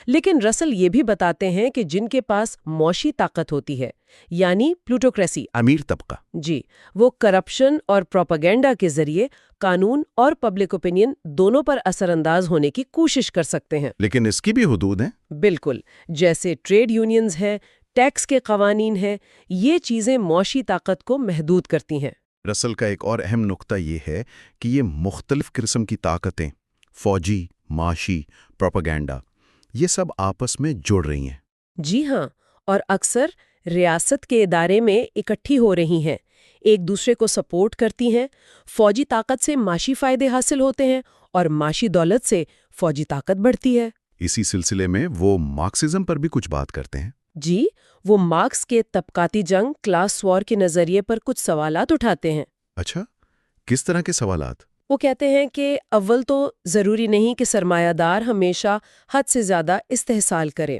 لیکن رسل یہ بھی بتاتے ہیں کہ جن کے پاس معاشی طاقت ہوتی ہے یعنی پلوٹوکریسی، امیر طبقہ، جی، وہ کرپشن اور پروپیگنڈا کے ذریعے قانون اور پبلک اوپینین دونوں پر اثر انداز ہونے کی کوشش کر سکتے ہیں۔ لیکن اس کی بھی حدود ہیں۔ بالکل، جیسے ٹریڈ یونینز ہیں، ٹیکس کے قوانین ہیں، یہ چیزیں معاشی طاقت کو محدود کرتی ہیں۔ رسل کا ایک اور اہم نقطہ یہ ہے کہ یہ مختلف قسم کی طاقتیں، فوجی، معاشی، پروپیگنڈا، یہ سب آپس میں جڑ رہی ہیں۔ جی ہاں، اور اکثر ریاست کے ادارے میں اکٹھی ہو رہی ہیں، ایک دوسرے کو سپورٹ کرتی ہیں۔ فوجی طاقت سے معاشی فائدے حاصل ہوتے ہیں اور معاشی دولت سے فوجی طاقت بڑھتی ہے۔ اسی سلسلے میں وہ مارکسزم پر بھی کچھ بات کرتے ہیں۔ جی، وہ مارکس کے طبقاتی جنگ، کلاس وار کے نظریے پر کچھ سوالات اٹھاتے ہیں۔ اچھا، کس طرح کے سوالات؟ وہ کہتے ہیں کہ اول تو ضروری نہیں کہ سرمایہ دار ہمیشہ حد سے زیادہ استحصال کرے۔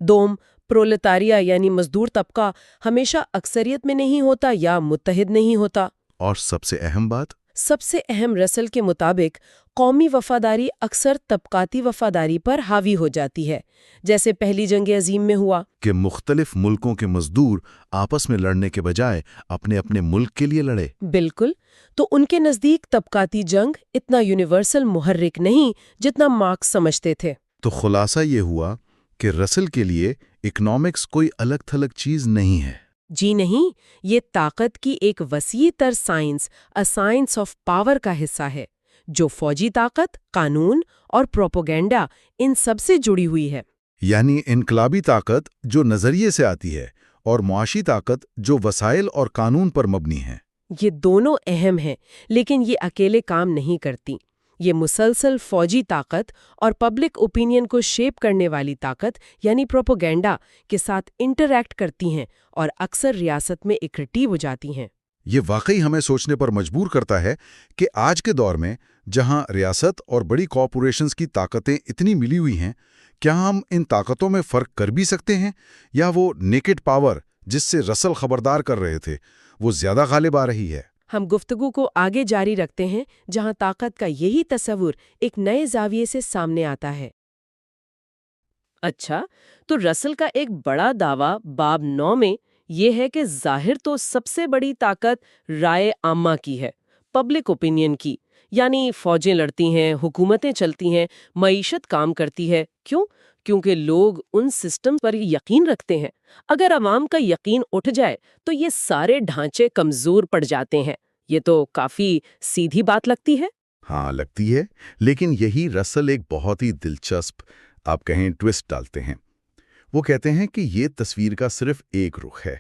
دوم، پرولتاریہ یعنی مزدور طبقہ ہمیشہ اکثریت میں نہیں ہوتا یا متحد نہیں ہوتا۔ اور سب سے اہم بات؟ سب سے اہم رسل کے مطابق قومی وفاداری اکثر طبقاتی وفاداری پر حاوی ہو جاتی ہے، جیسے پہلی جنگ عظیم میں ہوا کہ مختلف ملکوں کے مزدور آپس میں لڑنے کے بجائے اپنے اپنے ملک کے لیے لڑے۔ بالکل، تو ان کے نزدیک طبقاتی جنگ اتنا یونیورسل محرک نہیں جتنا مارکس سمجھتے تھے۔ تو خلاصہ یہ ہوا کہ رسل کے لیے اکنامکس کوئی الگ تھلگ چیز نہیں ہے۔ جی نہیں، یہ طاقت کی ایک وسیع تر science, a science of power کا حصہ ہے، جو فوجی طاقت، قانون اور پروپیگنڈا ان سب سے جڑی ہوئی ہے۔ یعنی انقلابی طاقت جو نظریے سے آتی ہے اور معاشی طاقت جو وسائل اور قانون پر مبنی ہے۔ یہ دونوں اہم ہیں، لیکن یہ اکیلے کام نہیں کرتی۔ یہ مسلسل فوجی طاقت اور پبلک اوپینین کو شیپ کرنے والی طاقت یعنی پروپیگنڈا کے ساتھ انٹریکٹ کرتی ہیں اور اکثر ریاست میں اکٹھی ہو جاتی ہیں۔ یہ واقعی ہمیں سوچنے پر مجبور کرتا ہے کہ آج کے دور میں جہاں ریاست اور بڑی کارپوریشنز کی طاقتیں اتنی ملی ہوئی ہیں، کیا ہم ان طاقتوں میں فرق کر بھی سکتے ہیں، یا وہ نیکڈ پاور جس سے رسل خبردار کر رہے تھے وہ زیادہ غالب آ رہی ہے؟ ہم گفتگو کو آگے جاری رکھتے ہیں جہاں طاقت کا یہی تصور ایک نئے زاویے سے سامنے آتا ہے۔ اچھا، تو رسل کا ایک بڑا دعویٰ باب 9 میں یہ ہے کہ ظاہر تو سب سے بڑی طاقت رائے عامہ کی ہے، پبلک اوپینین کی، یعنی فوجیں لڑتی ہیں، حکومتیں چلتی ہیں، معیشت کام کرتی ہے۔ کیوں؟ کیونکہ لوگ ان سسٹم پر یقین رکھتے ہیں۔ اگر عوام کا یقین اٹھ جائے تو یہ سارے ڈھانچے کمزور پڑ جاتے ہیں۔ یہ تو کافی سیدھی بات لگتی ہے۔ ہاں، لگتی ہے، لیکن یہی رسل ایک بہت ہی دلچسپ، آپ کہیں ٹوسٹ ڈالتے ہیں۔ وہ کہتے ہیں کہ یہ تصویر کا صرف ایک رخ ہے۔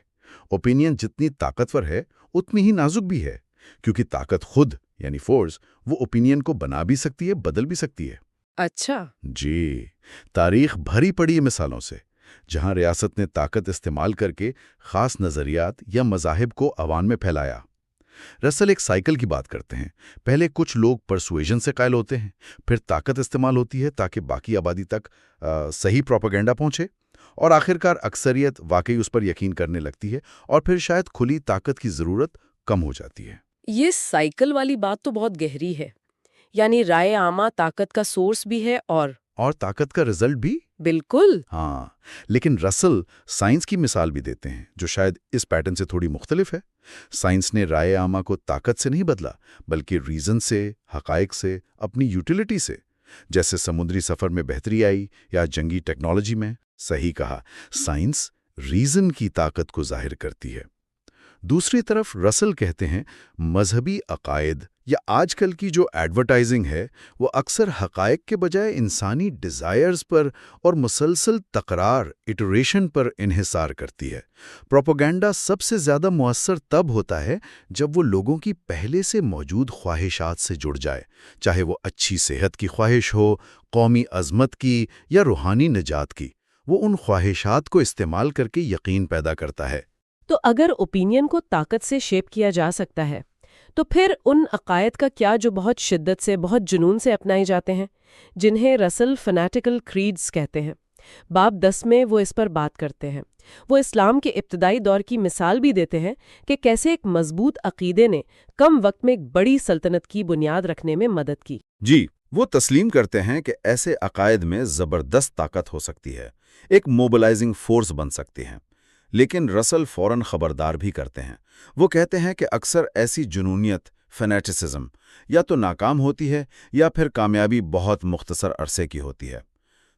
اوپینین جتنی طاقتور ہے اتنی ہی نازک بھی ہے، کیونکہ طاقت خود یعنی فورس وہ اوپینین کو بنا بھی سکتی ہے، بدل بھی سکتی ہے۔ اچھا، جی، تاریخ بھری پڑی ہے مثالوں سے جہاں ریاست نے طاقت استعمال کر کے خاص نظریات یا مذاہب کو عوام میں پھیلایا۔ رسل ایک سائیکل کی بات کرتے ہیں۔ پہلے کچھ لوگ پرسویژن سے قائل ہوتے ہیں، پھر طاقت استعمال ہوتی ہے تاکہ باقی آبادی تک صحیح پروپیگنڈا پہنچے، اور آخرکار اکثریت واقعی اس پر یقین کرنے لگتی ہے، اور پھر شاید کھلی طاقت کی ضرورت کم ہو جاتی ہے۔ یہ سائیکل والی بات تو بہت گہری ہے، یعنی رائے عامہ طاقت کا سورس بھی ہے اور طاقت کا رزلٹ بھی۔ بالکل۔ ہاں، لیکن رسل سائنس کی مثال بھی دیتے ہیں جو شاید اس پیٹرن سے تھوڑی مختلف ہے۔ سائنس نے رائے عامہ کو طاقت سے نہیں بدلا، بلکہ ریزن سے، حقائق سے، اپنی یوٹیلیٹی سے، جیسے سمندری سفر میں بہتری آئی یا جنگی ٹیکنالوجی میں۔ صحیح کہا، سائنس ریزن کی طاقت کو ظاہر کرتی ہے۔ دوسری طرف رسل کہتے ہیں مذہبی عقائد یا آج کل کی جو ایڈورٹائزنگ ہے وہ اکثر حقائق کے بجائے انسانی ڈیزائرز پر اور مسلسل تکرار ایٹریشن پر انحصار کرتی ہے۔ پروپیگنڈا سب سے زیادہ مؤثر تب ہوتا ہے جب وہ لوگوں کی پہلے سے موجود خواہشات سے جڑ جائے، چاہے وہ اچھی صحت کی خواہش ہو، قومی عظمت کی یا روحانی نجات کی۔ وہ ان خواہشات کو استعمال کر کے یقین پیدا کرتا ہے۔ تو اگر اوپینین کو طاقت سے شیپ کیا جا سکتا ہے تو پھر ان عقائد کا کیا جو بہت شدت سے، بہت جنون سے اپنائے جاتے ہیں، جنہیں رسل فنیٹیکل کریڈز کہتے ہیں؟ باب 10 میں وہ اس پر بات کرتے ہیں۔ وہ اسلام کے ابتدائی دور کی مثال بھی دیتے ہیں کہ کیسے ایک مضبوط عقیدے نے کم وقت میں ایک بڑی سلطنت کی بنیاد رکھنے میں مدد کی۔ جی، وہ تسلیم کرتے ہیں کہ ایسے عقائد میں زبردست طاقت ہو سکتی ہے، ایک موبلائزنگ فورس بن سکتی ہیں۔ لیکن رسل فوراً خبردار بھی کرتے ہیں۔ وہ کہتے ہیں کہ اکثر ایسی جنونیت، فینیٹسزم، یا تو ناکام ہوتی ہے یا پھر کامیابی بہت مختصر عرصے کی ہوتی ہے۔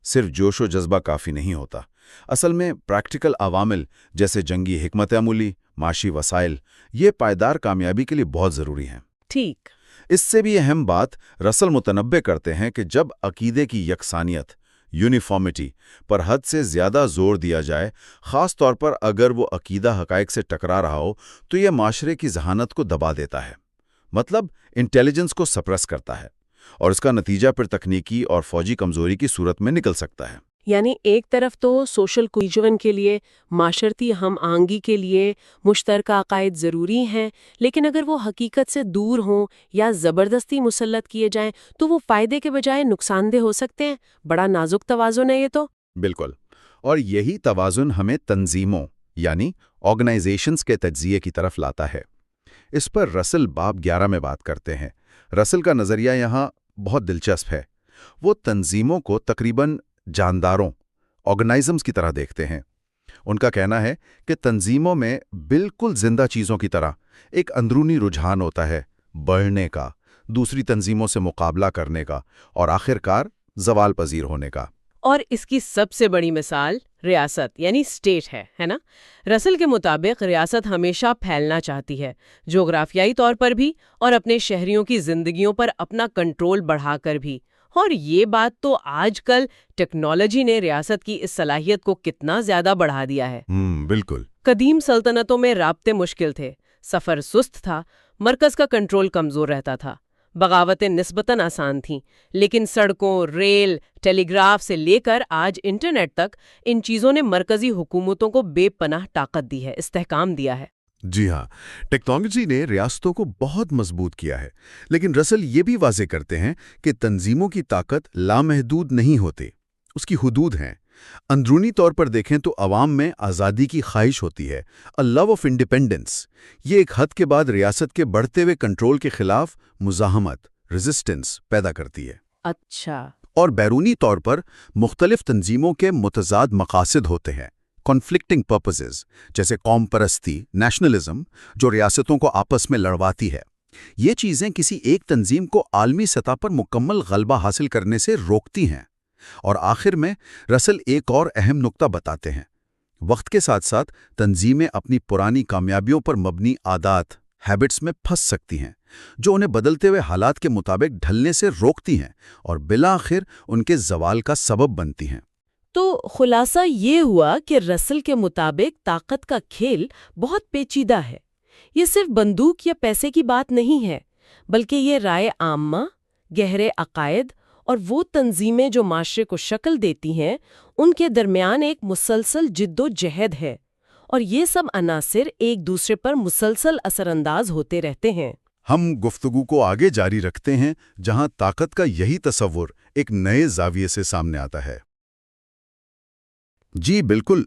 صرف جوش و جذبہ کافی نہیں ہوتا۔ اصل میں پریکٹیکل عوامل جیسے جنگی حکمت عملی، معاشی وسائل، یہ پائیدار کامیابی کے لیے بہت ضروری ہیں۔ ٹھیک۔ اس سے بھی اہم بات رسل متنبع کرتے ہیں کہ جب عقیدے کی یکسانیت، یونیفارمٹی پر حد سے زیادہ زور دیا جائے، خاص طور پر اگر وہ عقیدہ حقائق سے ٹکرا رہا ہو، تو یہ معاشرے کی ذہانت کو دبا دیتا ہے، مطلب انٹیلیجنس کو سپریس کرتا ہے، اور اس کا نتیجہ پھر تکنیکی اور فوجی کمزوری کی صورت میں نکل سکتا ہے۔ یعنی ایک طرف تو سوشل کوہیژن کے لیے، معاشرتی ہم آہنگی کے لیے مشترکہ عقائد ضروری ہیں، لیکن اگر وہ حقیقت سے دور ہوں یا زبردستی مسلط کیے جائیں تو وہ فائدے کے بجائے نقصان دہ ہو سکتے ہیں۔ بڑا نازک توازن ہے یہ تو۔ بالکل، اور یہی توازن ہمیں تنظیموں یعنی آرگنائزیشنز کے تجزیے کی طرف لاتا ہے۔ اس پر رسل باب 11 میں بات کرتے ہیں۔ رسل کا نظریہ یہاں بہت دلچسپ ہے۔ وہ تنظیموں کو تقریباً جانداروں، آرگنائزمز کی طرح دیکھتے ہیں۔ ان کا کہنا ہے کہ تنظیموں میں بالکل زندہ چیزوں کی طرح ایک اندرونی رجحان ہوتا ہے، بڑھنے کا، دوسری تنظیموں سے مقابلہ کرنے کا، اور آخرکار زوال پذیر ہونے کا۔ اور اس کی سب سے بڑی مثال ریاست یعنی اسٹیٹ ہے نا؟ رسل کے مطابق ریاست ہمیشہ پھیلنا چاہتی ہے، جغرافیائی طور پر بھی اور اپنے شہریوں کی زندگیوں پر اپنا کنٹرول بڑھا کر بھی۔ اور یہ بات تو آج کل ٹیکنالوجی نے ریاست کی اس صلاحیت کو کتنا زیادہ بڑھا دیا ہے۔ بالکل۔ قدیم سلطنتوں میں رابطے مشکل تھے، سفر سست تھا، مرکز کا کنٹرول کمزور رہتا تھا، بغاوتیں نسبتاً آسان تھیں، لیکن سڑکوں، ریل، ٹیلی گراف سے لے کر آج انٹرنیٹ تک ان چیزوں نے مرکزی حکومتوں کو بے پناہ طاقت دی ہے، استحکام دیا ہے۔ جی ہاں، ٹیکنالوجی نے ریاستوں کو بہت مضبوط کیا ہے، لیکن رسل یہ بھی واضح کرتے ہیں کہ تنظیموں کی طاقت لامحدود نہیں ہوتی، اس کی حدود ہیں۔ اندرونی طور پر دیکھیں تو عوام میں آزادی کی خواہش ہوتی ہے، a love of independence۔ یہ ایک حد کے بعد ریاست کے بڑھتے ہوئے کنٹرول کے خلاف مزاحمت، ریزسٹنس پیدا کرتی ہے۔ اچھا۔ اور بیرونی طور پر مختلف تنظیموں کے متضاد مقاصد ہوتے ہیں، کانفلکٹنگ پرپسز، جیسے قوم پرستی، نیشنلزم، جو ریاستوں کو آپس میں لڑواتی ہے۔ یہ چیزیں کسی ایک تنظیم کو عالمی سطح پر مکمل غلبہ حاصل کرنے سے روکتی ہیں۔ اور آخر میں رسل ایک اور اہم نقطہ بتاتے ہیں۔ وقت کے ساتھ ساتھ تنظیمیں اپنی پرانی کامیابیوں پر مبنی عادات، ہیبٹس میں پھنس سکتی ہیں، جو انہیں بدلتے ہوئے حالات کے مطابق ڈھلنے سے روکتی ہیں اور بالآخر ان کے زوال کا سبب بنتی ہیں۔ تو خلاصہ یہ ہوا کہ رسل کے مطابق طاقت کا کھیل بہت پیچیدہ ہے۔ یہ صرف بندوق یا پیسے کی بات نہیں ہے، بلکہ یہ رائے عامہ، گہرے عقائد اور وہ تنظیمیں جو معاشرے کو شکل دیتی ہیں، ان کے درمیان ایک مسلسل جد و جہد ہے، اور یہ سب عناصر ایک دوسرے پر مسلسل اثر انداز ہوتے رہتے ہیں۔ ہم گفتگو کو آگے جاری رکھتے ہیں جہاں طاقت کا یہی تصور ایک نئے زاویے سے سامنے آتا ہے۔ جی بالکل،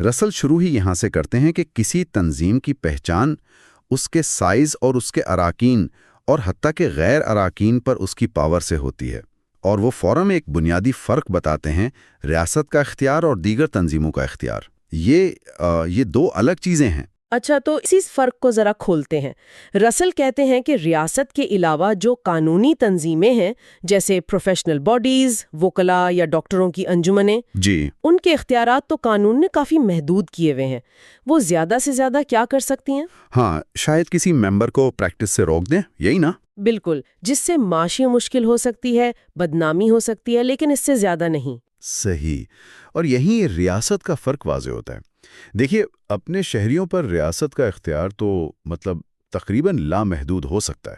رسل شروع ہی یہاں سے کرتے ہیں کہ کسی تنظیم کی پہچان اس کے سائز اور اس کے اراکین اور حتیٰ کہ غیر اراکین پر اس کی پاور سے ہوتی ہے، اور وہ فوراً ایک بنیادی فرق بتاتے ہیں، ریاست کا اختیار اور دیگر تنظیموں کا اختیار۔ یہ دو الگ چیزیں ہیں۔ اچھا، تو اسی فرق کو ذرا کھولتے ہیں۔ رسل کہتے ہیں کہ ریاست کے علاوہ جو قانونی تنظیمیں ہیں، جیسے پروفیشنل باڈیز، وکلاء یا ڈاکٹروں کی انجمنیں، جی، ان کے اختیارات تو قانون نے کافی محدود کیے ہوئے ہیں۔ وہ زیادہ سے زیادہ کیا کر سکتی ہیں؟ ہاں، شاید کسی ممبر کو پریکٹس سے روک دیں، یہی نا؟ بالکل، جس سے معاشی مشکل ہو سکتی ہے، بدنامی ہو سکتی ہے، لیکن اس سے زیادہ نہیں۔ صحیح، اور یہیں ریاست کا فرق واضح ہوتا ہے۔ دیکھیے، اپنے شہریوں پر ریاست کا اختیار تو تقریباً لامحدود ہو سکتا ہے۔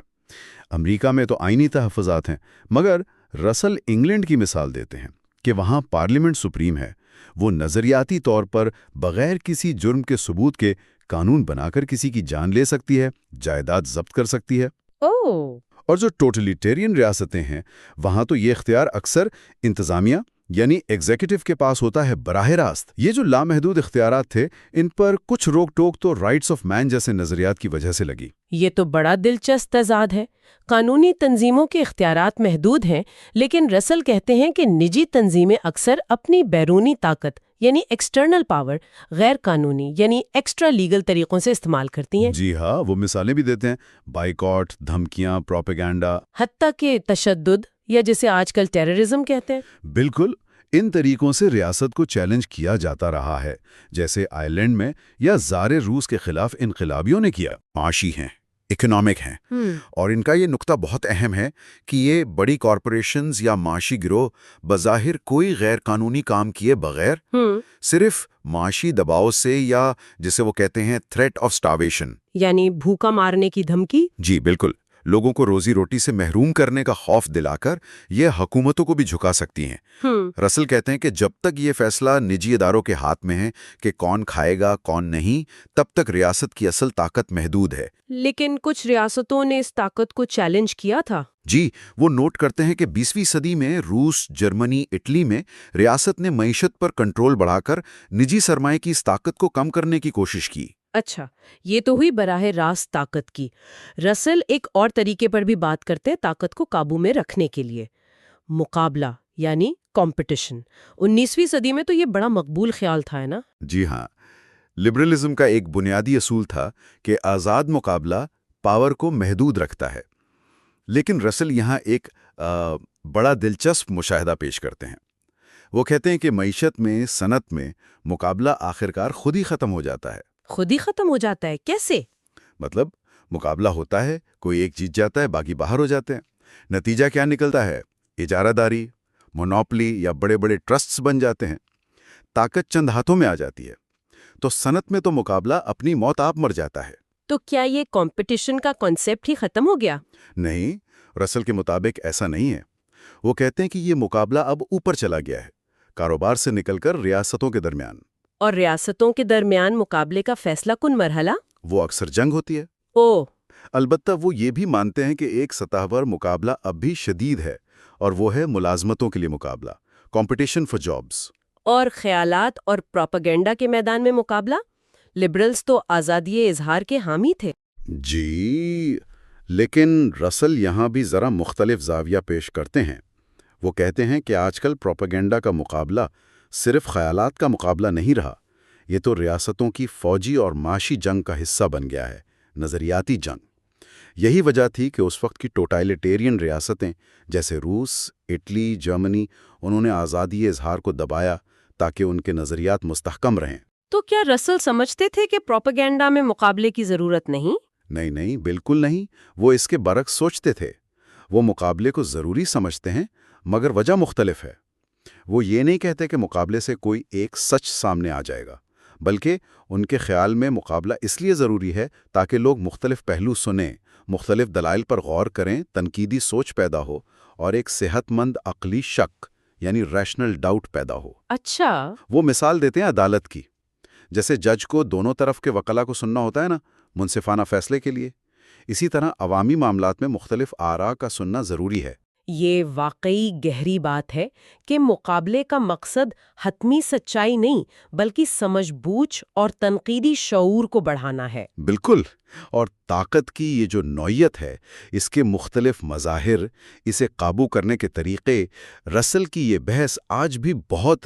امریکہ میں تو آئینی تحفظات ہیں، مگر رسل انگلینڈ کی مثال دیتے ہیں کہ وہاں پارلیمنٹ سپریم ہے۔ وہ نظریاتی طور پر بغیر کسی جرم کے ثبوت کے قانون بنا کر کسی کی جان لے سکتی ہے، جائیداد ضبط کر سکتی ہے۔ اوہ! اور جو ٹوٹلیٹیرین ریاستیں ہیں، وہاں تو یہ اختیار اکثر انتظامیہ یعنی ایگزیکٹو کے پاس ہوتا ہے براہ راست. یہ جو لامحدود اختیارات تھے ان پر کچھ روک ٹوک تو رائٹس آف مین جیسے نظریات کی وجہ سے لگی. یہ تو بڑا دلچسپ تضاد ہے. قانونی تنظیموں کے اختیارات محدود ہیں، لیکن رسل کہتے ہیں کہ نجی تنظیمیں اکثر اپنی بیرونی طاقت یعنی ایکسٹرنل پاور غیر قانونی یعنی ایکسٹرا لیگل طریقوں سے استعمال کرتی ہیں. جی ہاں، وہ مثالیں بھی دیتے ہیں: بائیکاٹ، دھمکیاں، پروپیگنڈا، حتیٰ کہ تشدد یا جسے آج کل ٹیررزم کہتے ہیں. بالکل. ان طریقوں سے ریاست کو چیلنج کیا جاتا رہا ہے، جیسے آئرلینڈ میں یا زار روس کے خلاف انقلابیوں نے کیا. معاشی ہیں، اکنامک ہیں، اور ان کا یہ نقطہ بہت اہم ہے کہ یہ بڑی کارپوریشنز یا معاشی گروہ بظاہر کوئی غیر قانونی کام کیے بغیر صرف معاشی دباؤ سے یا جسے وہ کہتے ہیں تھریٹ آف سٹارویشن یعنی بھوکا مارنے کی دھمکی. جی بالکل، لوگوں کو روزی روٹی سے محروم کرنے کا خوف دلا کر یہ حکومتوں کو بھی جھکا سکتی ہیں. رسل کہتے ہیں کہ جب تک یہ فیصلہ نجی اداروں کے ہاتھ میں ہے کہ کون کھائے گا کون نہیں، تب تک ریاست کی اصل طاقت محدود ہے. لیکن کچھ ریاستوں نے اس طاقت کو چیلنج کیا تھا. جی، وہ نوٹ کرتے ہیں کہ 20ویں صدی میں روس، جرمنی، اٹلی میں ریاست نے معیشت پر کنٹرول بڑھا کر نجی سرمایہ کی اس طاقت کو کم کرنے کی کوشش کی. اچھا، یہ تو ہوئی براہ راست طاقت کی. رسل ایک اور طریقے پر بھی بات کرتے ہیں طاقت کو قابو میں رکھنے کے لیے: مقابلہ یعنی کمپٹیشن. 19ویں صدی میں تو یہ بڑا مقبول خیال تھا، ہے نا؟ جی ہاں، لبرلزم کا ایک بنیادی اصول تھا کہ آزاد مقابلہ پاور کو محدود رکھتا ہے. لیکن رسل یہاں ایک بڑا دلچسپ مشاہدہ پیش کرتے ہیں. وہ کہتے ہیں کہ معیشت میں، صنعت میں مقابلہ آخرکار خود ہی ختم ہو جاتا ہے. خود ہی ختم ہو جاتا ہے؟ کیسے؟ مطلب مقابلہ ہوتا ہے، کوئی ایک جیت جاتا ہے، باقی باہر ہو جاتے ہیں. نتیجہ کیا نکلتا ہے؟ اجارہ داری، مونوپلی یا بڑے بڑے ٹرسٹس بن جاتے ہیں. طاقت چند ہاتھوں میں آ جاتی ہے. تو صنعت میں تو مقابلہ اپنی موت آپ مر جاتا ہے. تو کیا یہ کمپٹیشن کا کانسیپٹ ہی ختم ہو گیا؟ نہیں، رسل کے مطابق ایسا نہیں ہے. وہ کہتے ہیں کہ یہ مقابلہ اب اوپر چلا گیا ہے، کاروبار سے نکل کر ریاستوں کے درمیان. اور ریاستوں کے درمیان مقابلے کا فیصلہ کن مرحلہ؟ وہ اکثر جنگ ہوتی ہے. البتہ وہ یہ بھی مانتے ہیں کہ ایک سطح پر مقابلہ اب بھی شدید ہے، اور وہ ہے ملازمتوں کے لیے مقابلہ، کمپٹیشن فار جابس. اور خیالات اور پروپیگنڈا کے میدان میں مقابلہ؟ لبرلز تو آزادی اظہار کے حامی تھے. جی، لیکن رسل یہاں بھی ذرا مختلف زاویہ پیش کرتے ہیں. وہ کہتے ہیں کہ آج کل پروپیگنڈا کا مقابلہ صرف خیالات کا مقابلہ نہیں رہا، یہ تو ریاستوں کی فوجی اور معاشی جنگ کا حصہ بن گیا ہے، نظریاتی جنگ. یہی وجہ تھی کہ اس وقت کی ٹوٹالٹیرین ریاستیں جیسے روس، اٹلی، جرمنی، انہوں نے آزادی اظہار کو دبایا تاکہ ان کے نظریات مستحکم رہیں. تو کیا رسل سمجھتے تھے کہ پروپیگنڈا میں مقابلے کی ضرورت نہیں؟ نہیں، بالکل نہیں. وہ اس کے برعکس سوچتے تھے. وہ مقابلے کو ضروری سمجھتے ہیں، مگر وجہ مختلف ہے. وہ یہ نہیں کہتے کہ مقابلے سے کوئی ایک سچ سامنے آ جائے گا، بلکہ ان کے خیال میں مقابلہ اس لیے ضروری ہے تاکہ لوگ مختلف پہلو سنیں، مختلف دلائل پر غور کریں، تنقیدی سوچ پیدا ہو، اور ایک صحت مند عقلی شک یعنی ریشنل ڈاؤٹ پیدا ہو. اچھا. وہ مثال دیتے ہیں عدالت کی. جیسے جج کو دونوں طرف کے وکلا کو سننا ہوتا ہے نا، منصفانہ فیصلے کے لیے، اسی طرح عوامی معاملات میں مختلف آراء کا سننا ضروری ہے. یہ واقعی گہری بات ہے کہ مقابلے کا مقصد حتمی سچائی نہیں بلکہ سمجھ بوجھ اور تنقیدی شعور کو بڑھانا ہے. بالکل. اور طاقت کی یہ جو نوعیت ہے، اس کے مختلف مظاہر، اسے قابو کرنے کے طریقے، رسل کی یہ بحث آج بھی بہت